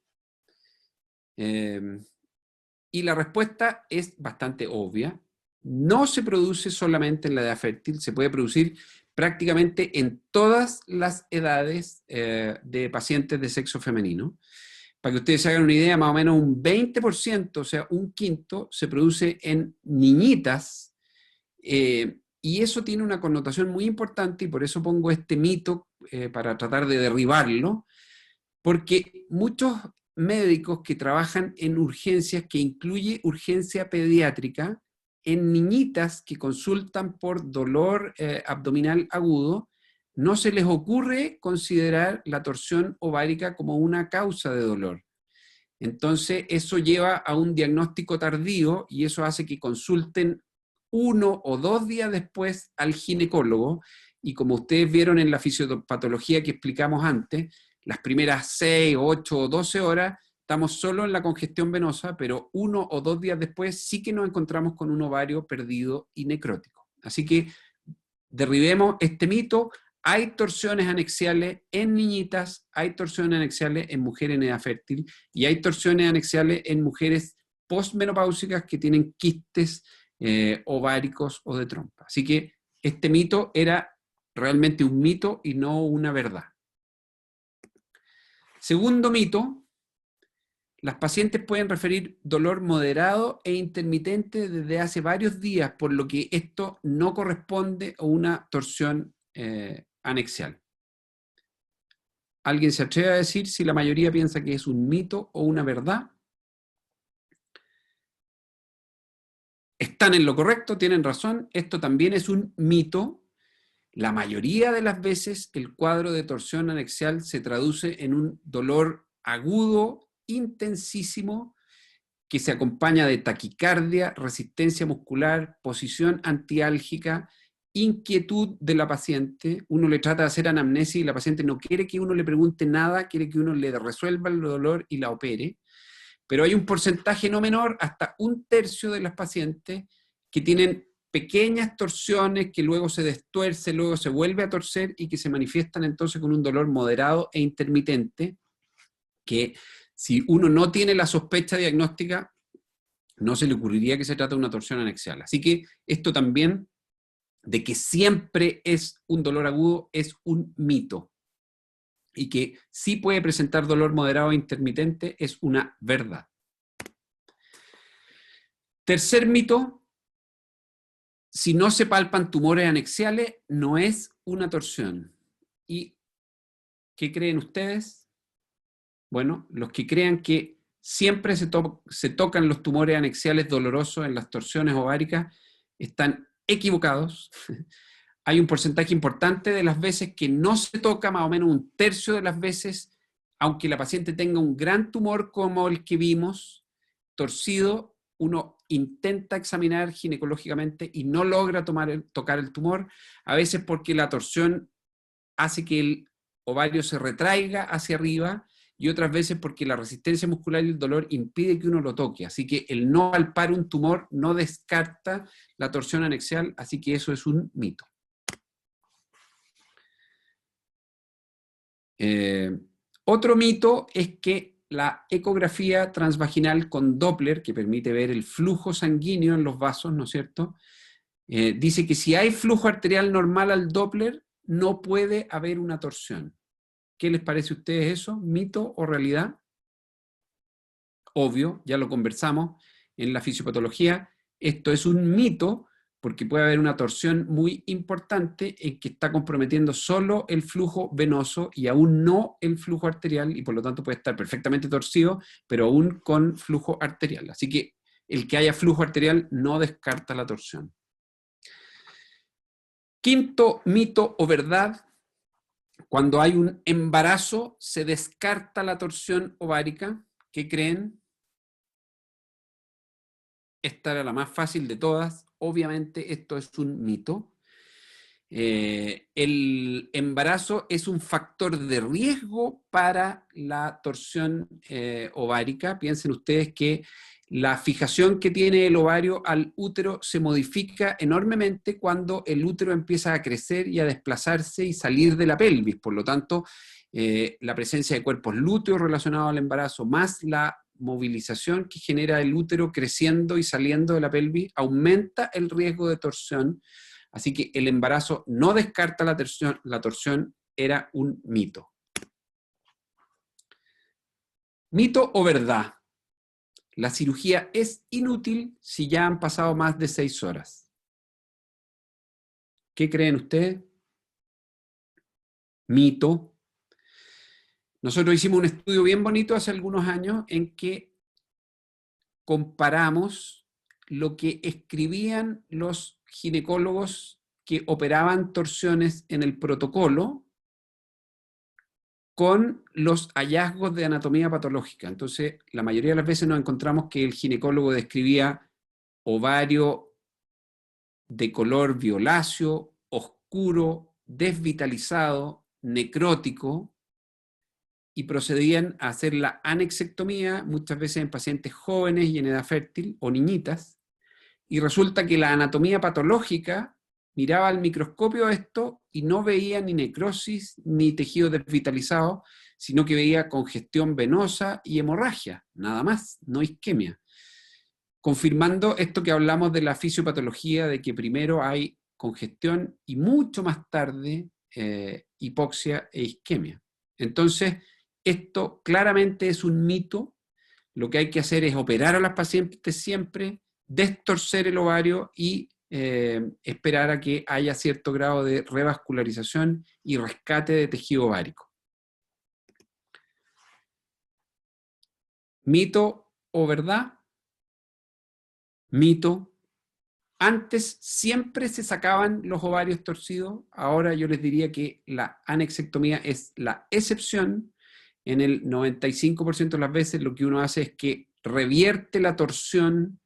Y la respuesta es bastante obvia. No se produce solamente en la edad fértil, se puede producir prácticamente en todas las edades de pacientes de sexo femenino. Para que ustedes se hagan una idea, más o menos un 20%, o sea, un quinto, se produce en niñitas, y eso tiene una connotación muy importante, y por eso pongo este mito para tratar de derribarlo, porque muchos médicos que trabajan en urgencias, que incluye urgencia pediátrica, en niñitas que consultan por dolor abdominal agudo, no se les ocurre considerar la torsión ovárica como una causa de dolor. Entonces, eso lleva a un diagnóstico tardío y eso hace que consulten 1 o 2 días después al ginecólogo. Y como ustedes vieron en la fisiopatología que explicamos antes, las primeras 6, 8 o 12 horas estamos solo en la congestión venosa, pero 1 o 2 días después sí que nos encontramos con un ovario perdido y necrótico. Así que derribemos este mito. Hay torsiones anexiales en niñitas, hay torsiones anexiales en mujeres en edad fértil y hay torsiones anexiales en mujeres postmenopáusicas que tienen quistes ováricos o de trompa. Así que este mito era realmente un mito y no una verdad. Segundo mito, las pacientes pueden referir dolor moderado e intermitente desde hace varios días, por lo que esto no corresponde a una torsión anexial. ¿Alguien se atreve a decir si la mayoría piensa que es un mito o una verdad? Están en lo correcto, tienen razón, esto también es un mito. La mayoría de las veces el cuadro de torsión anexial se traduce en un dolor agudo, intensísimo, que se acompaña de taquicardia, resistencia muscular, posición antiálgica, inquietud de la paciente. Uno le trata de hacer anamnesis y la paciente no quiere que uno le pregunte nada, quiere que uno le resuelva el dolor y la opere. Pero hay un porcentaje no menor, hasta 1/3 de las pacientes, que tienen pequeñas torsiones que luego se destuerce, luego se vuelve a torcer y que se manifiestan entonces con un dolor moderado e intermitente, que si uno no tiene la sospecha diagnóstica, no se le ocurriría que se trata de una torsión anexial. Así que esto también, de que siempre es un dolor agudo, es un mito. Y que sí puede presentar dolor moderado e intermitente es una verdad. Tercer mito, si no se palpan tumores anexiales, no es una torsión. ¿Y qué creen ustedes? Bueno, los que crean que siempre se tocan los tumores anexiales dolorosos en las torsiones ováricas están equivocados. Hay un porcentaje importante de las veces que no se toca, más o menos 1/3 de las veces, aunque la paciente tenga un gran tumor como el que vimos, torcido, uno intenta examinar ginecológicamente y no logra tocar el tumor, a veces porque la torsión hace que el ovario se retraiga hacia arriba y otras veces porque la resistencia muscular y el dolor impide que uno lo toque. Así que el no palpar un tumor no descarta la torsión anexial, así que eso es un mito. Otro mito es que la ecografía transvaginal con Doppler, que permite ver el flujo sanguíneo en los vasos, ¿no es cierto?, dice que si hay flujo arterial normal al Doppler, no puede haber una torsión. ¿Qué les parece a ustedes eso? ¿Mito o realidad? Obvio, ya lo conversamos en la fisiopatología. Esto es un mito porque puede haber una torsión muy importante en que está comprometiendo solo el flujo venoso y aún no el flujo arterial, y por lo tanto puede estar perfectamente torcido, pero aún con flujo arterial. Así que el que haya flujo arterial no descarta la torsión. Quinto mito o verdad: cuando hay un embarazo se descarta la torsión ovárica. ¿Qué creen? esta era la más fácil de todas. Obviamente esto es un mito. El embarazo es un factor de riesgo para la torsión ovárica. Piensen ustedes que la fijación que tiene el ovario al útero se modifica enormemente cuando el útero empieza a crecer y a desplazarse y salir de la pelvis. Por lo tanto, la presencia de cuerpos lúteos relacionados al embarazo, más la movilización que genera el útero creciendo y saliendo de la pelvis, aumenta el riesgo de torsión. Así que el embarazo no descarta la torsión, era un mito. ¿Mito o verdad? La cirugía es inútil si ya han pasado más de 6 horas. ¿Qué creen ustedes? Mito. Nosotros hicimos un estudio bien bonito hace algunos años en que comparamos lo que escribían los ginecólogos que operaban torsiones en el protocolo con los hallazgos de anatomía patológica. Entonces, la mayoría de las veces nos encontramos que el ginecólogo describía ovario de color violáceo, oscuro, desvitalizado, necrótico, y procedían a hacer la anexectomía, muchas veces en pacientes jóvenes y en edad fértil, o niñitas, y resulta que la anatomía patológica miraba al microscopio esto y no veía ni necrosis ni tejido desvitalizado, sino que veía congestión venosa y hemorragia, nada más, no isquemia. Confirmando esto que hablamos de la fisiopatología, de que primero hay congestión y mucho más tarde hipoxia e isquemia. Entonces, esto claramente es un mito. Lo que hay que hacer es operar a las pacientes siempre, destorcer el ovario y esperar a que haya cierto grado de revascularización y rescate de tejido ovárico. ¿Mito o verdad? Mito. Antes siempre se sacaban los ovarios torcidos, ahora yo les diría que la anexectomía es la excepción. En el 95% de las veces lo que uno hace es que revierte la torsión,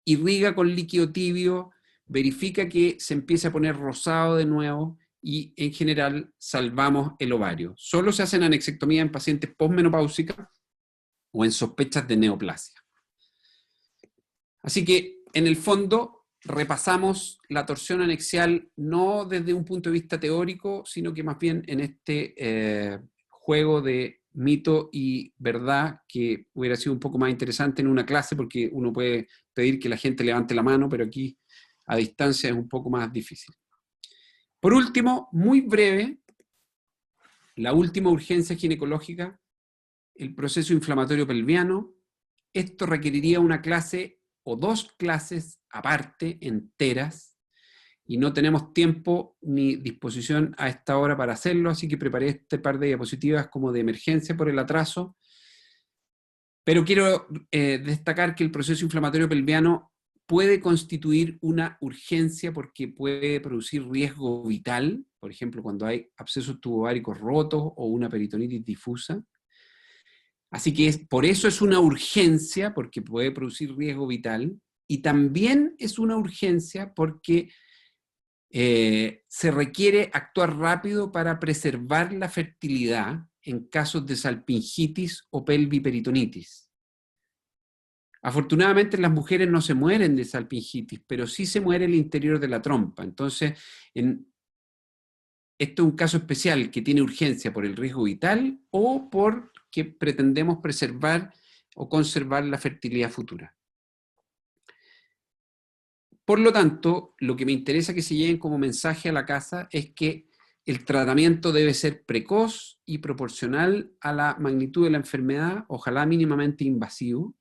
irriga con líquido tibio, verifica que se empiece a poner rosado de nuevo y en general salvamos el ovario. Solo se hacen anexectomía en pacientes posmenopáusicas o en sospechas de neoplasia. Así que en el fondo repasamos la torsión anexial no desde un punto de vista teórico, sino que más bien en este juego de mito y verdad, que hubiera sido un poco más interesante en una clase, porque uno puede pedir que la gente levante la mano, pero aquí a distancia es un poco más difícil. Por último, muy breve, la última urgencia ginecológica, el proceso inflamatorio pelviano. Esto requeriría una clase o 2 clases aparte, enteras, y no tenemos tiempo ni disposición a esta hora para hacerlo, así que preparé este par de diapositivas como de emergencia por el atraso. Pero quiero destacar que el proceso inflamatorio pelviano puede constituir una urgencia porque puede producir riesgo vital, por ejemplo, cuando hay abscesos tubováricos rotos o una peritonitis difusa. Así que por eso es una urgencia, porque puede producir riesgo vital, y también es una urgencia porque se requiere actuar rápido para preservar la fertilidad en casos de salpingitis o pelviperitonitis. Afortunadamente las mujeres no se mueren de salpingitis, pero sí se muere el interior de la trompa. Entonces, esto es un caso especial que tiene urgencia por el riesgo vital o porque pretendemos preservar o conservar la fertilidad futura. Por lo tanto, lo que me interesa que se lleven como mensaje a la casa es que el tratamiento debe ser precoz y proporcional a la magnitud de la enfermedad, ojalá mínimamente invasivo,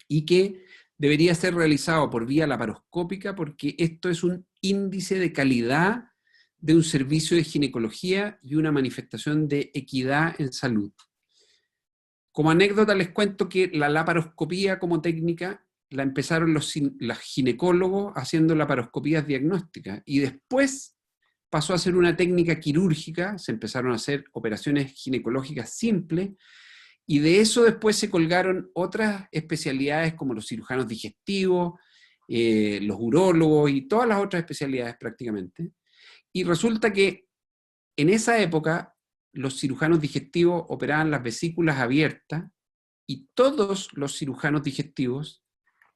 y que debería ser realizado por vía laparoscópica porque esto es un índice de calidad de un servicio de ginecología y una manifestación de equidad en salud. Como anécdota les cuento que la laparoscopía como técnica la empezaron los ginecólogos haciendo laparoscopías diagnósticas y después pasó a ser una técnica quirúrgica, se empezaron a hacer operaciones ginecológicas simples Y de eso después se colgaron otras especialidades como los cirujanos digestivos, los urólogos y todas las otras especialidades prácticamente. Y resulta que en esa época los cirujanos digestivos operaban las vesículas abiertas y todos los cirujanos digestivos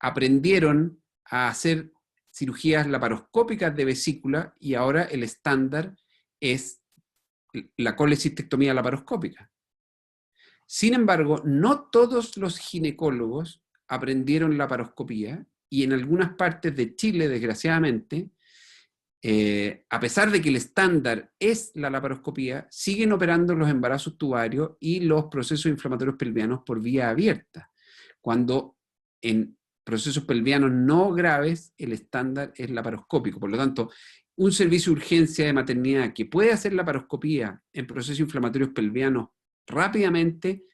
aprendieron a hacer cirugías laparoscópicas de vesícula y ahora el estándar es la colecistectomía laparoscópica. Sin embargo, no todos los ginecólogos aprendieron laparoscopía y en algunas partes de Chile, desgraciadamente, a pesar de que el estándar es la laparoscopía, siguen operando los embarazos tubarios y los procesos inflamatorios pelvianos por vía abierta, cuando en procesos pelvianos no graves el estándar es laparoscópico. Por lo tanto, un servicio de urgencia de maternidad que puede hacer laparoscopía en procesos inflamatorios pelvianos rápidamente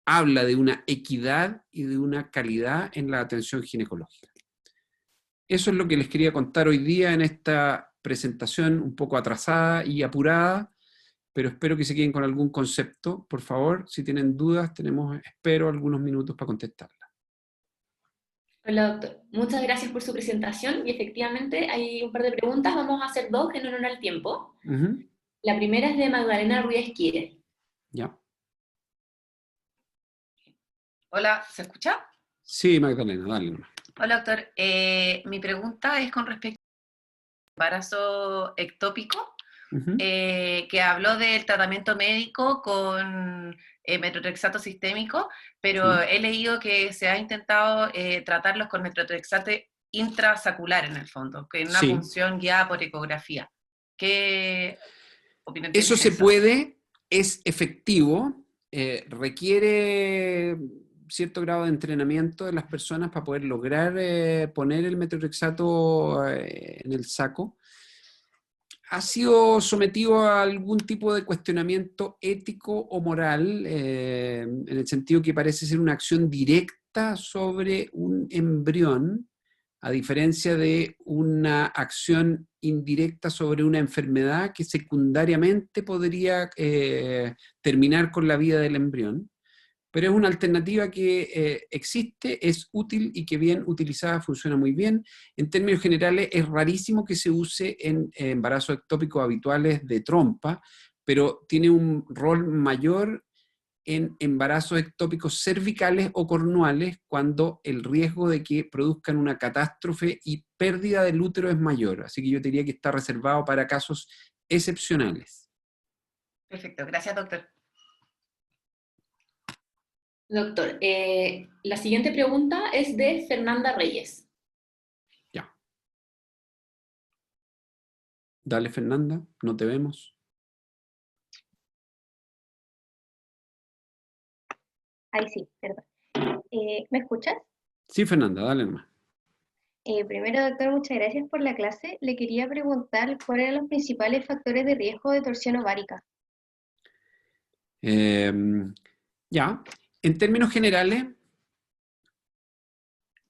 habla de una equidad y de una calidad en la atención ginecológica. Eso es lo que les quería contar hoy día en esta presentación un poco atrasada y apurada, pero espero que se queden con algún concepto. Por favor, si tienen dudas, espero algunos minutos para contestarlas. Hola, doctor. Muchas gracias por su presentación y efectivamente hay un par de preguntas. Vamos a hacer dos en honor al tiempo. La primera es de Magdalena Ruiz Quire. Ya. Hola, ¿se escucha? Sí, Magdalena, dale nomás. Hola, doctor. Mi pregunta es con respecto al embarazo ectópico, que habló del tratamiento médico con metotrexato sistémico, pero Sí. he leído que se ha intentado tratarlos con metotrexato intrasacular en el fondo, que en una Sí. punción guiada por ecografía. ¿Qué opinión Eso tienes se de eso? puede, es efectivo, requiere cierto grado de entrenamiento de las personas para poder lograr poner el metotrexato en el saco. Ha sido sometido a algún tipo de cuestionamiento ético o moral, en el sentido que parece ser una acción directa sobre un embrión, a diferencia de una acción indirecta sobre una enfermedad que secundariamente podría terminar con la vida del embrión. Pero es una alternativa que existe, es útil y que bien utilizada funciona muy bien. En términos generales es rarísimo que se use en embarazos ectópicos habituales de trompa, pero tiene un rol mayor en embarazos ectópicos cervicales o cornuales cuando el riesgo de que produzcan una catástrofe y pérdida del útero es mayor. Así que yo diría que está reservado para casos excepcionales. Perfecto, gracias, doctor. Doctor, la siguiente pregunta es de Fernanda Reyes. Ya. Dale, Fernanda, no te vemos. Ahí sí, perdón. ¿Me escuchas? Sí, Fernanda, dale nomás. Primero, doctor, muchas gracias por la clase. Le quería preguntar cuáles eran los principales factores de riesgo de torsión ovárica. Ya, en términos generales,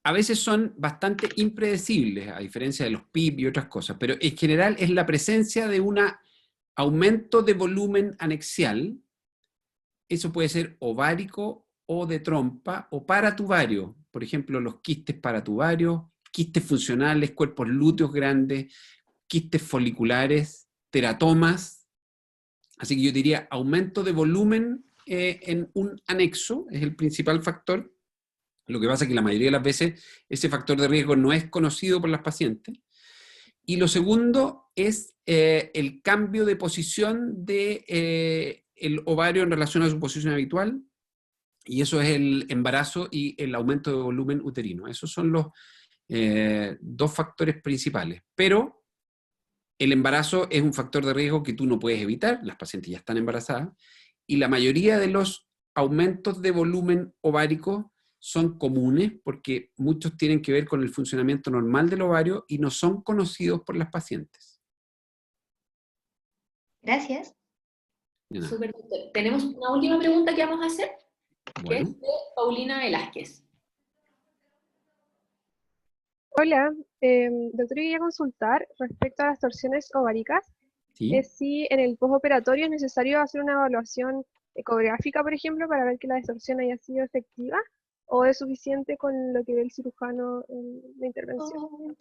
a veces son bastante impredecibles, a diferencia de los PIB y otras cosas, pero en general es la presencia de un aumento de volumen anexial. Eso puede ser ovárico o de trompa o paratubario, por ejemplo, los quistes paratubarios, quistes funcionales, cuerpos lúteos grandes, quistes foliculares, teratomas. Así que yo diría aumento de volumen en un anexo es el principal factor. Lo que pasa es que la mayoría de las veces ese factor de riesgo no es conocido por las pacientes. Y lo segundo es el cambio de posición del ovario en relación a su posición habitual, y eso es el embarazo y el aumento de volumen uterino. Esos son los dos factores principales. Pero el embarazo es un factor de riesgo que tú no puedes evitar, las pacientes ya están embarazadas, y la mayoría de los aumentos de volumen ovárico son comunes porque muchos tienen que ver con el funcionamiento normal del ovario y no son conocidos por las pacientes. Gracias. Súper, doctor. Tenemos una última pregunta que vamos a hacer, que Bueno, es de Paulina Velázquez. Hola, doctor, quería consultar respecto a las torsiones ováricas, sí. si en el postoperatorio es necesario hacer una evaluación ecográfica, por ejemplo, para ver que la distorsión haya sido efectiva? ¿O es suficiente con lo que ve el cirujano en la intervención?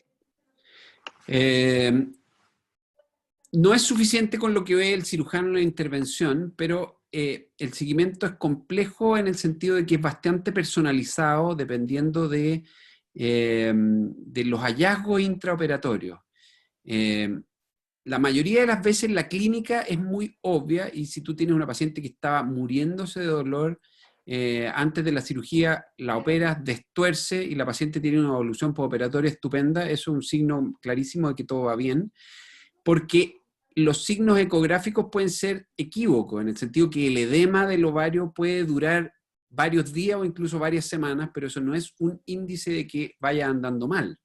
No es suficiente con lo que ve el cirujano en la intervención, pero el seguimiento es complejo en el sentido de que es bastante personalizado dependiendo de los hallazgos intraoperatorios. La mayoría de las veces la clínica es muy obvia y si tú tienes una paciente que estaba muriéndose de dolor antes de la cirugía, la operas, destuerce y la paciente tiene una evolución postoperatoria estupenda, eso es un signo clarísimo de que todo va bien, porque los signos ecográficos pueden ser equívocos, en el sentido que el edema del ovario puede durar varios días o incluso varias semanas, pero eso no es un índice de que vaya andando mal.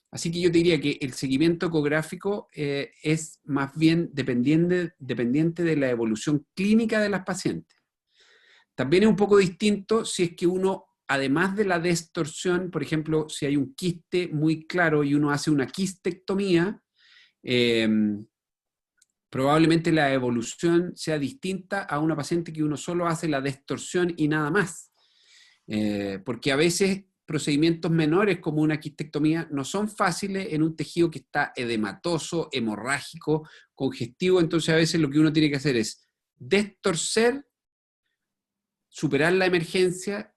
Así que yo te diría que el seguimiento ecográfico es más bien dependiente de la evolución clínica de las pacientes. También es un poco distinto si es que uno, además de la distorsión, por ejemplo, si hay un quiste muy claro y uno hace una quistectomía, probablemente la evolución sea distinta a una paciente que uno solo hace la distorsión y nada más. Porque a veces procedimientos menores como una quistectomía no son fáciles en un tejido que está edematoso, hemorrágico, congestivo, entonces a veces lo que uno tiene que hacer es destorcer, superar la emergencia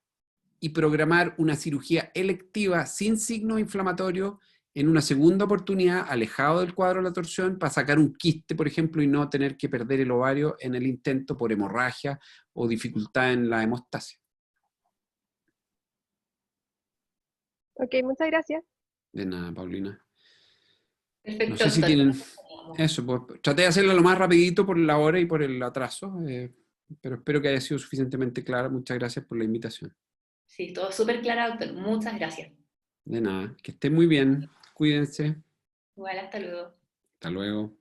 y programar una cirugía electiva sin signos inflamatorios en una segunda oportunidad, alejado del cuadro de la torsión, para sacar un quiste, por ejemplo, y no tener que perder el ovario en el intento por hemorragia o dificultad en la hemostasia. Ok, muchas gracias. De nada, Paulina. Perfecto, No sé si doctor. tienen eso, pues traté de hacerlo lo más rapidito por la hora y por el atraso, pero espero que haya sido suficientemente clara. Muchas gracias por la invitación. Sí, todo súper claro, doctor. Muchas gracias. De nada, que estén muy bien, cuídense. Igual, hasta luego. Hasta luego.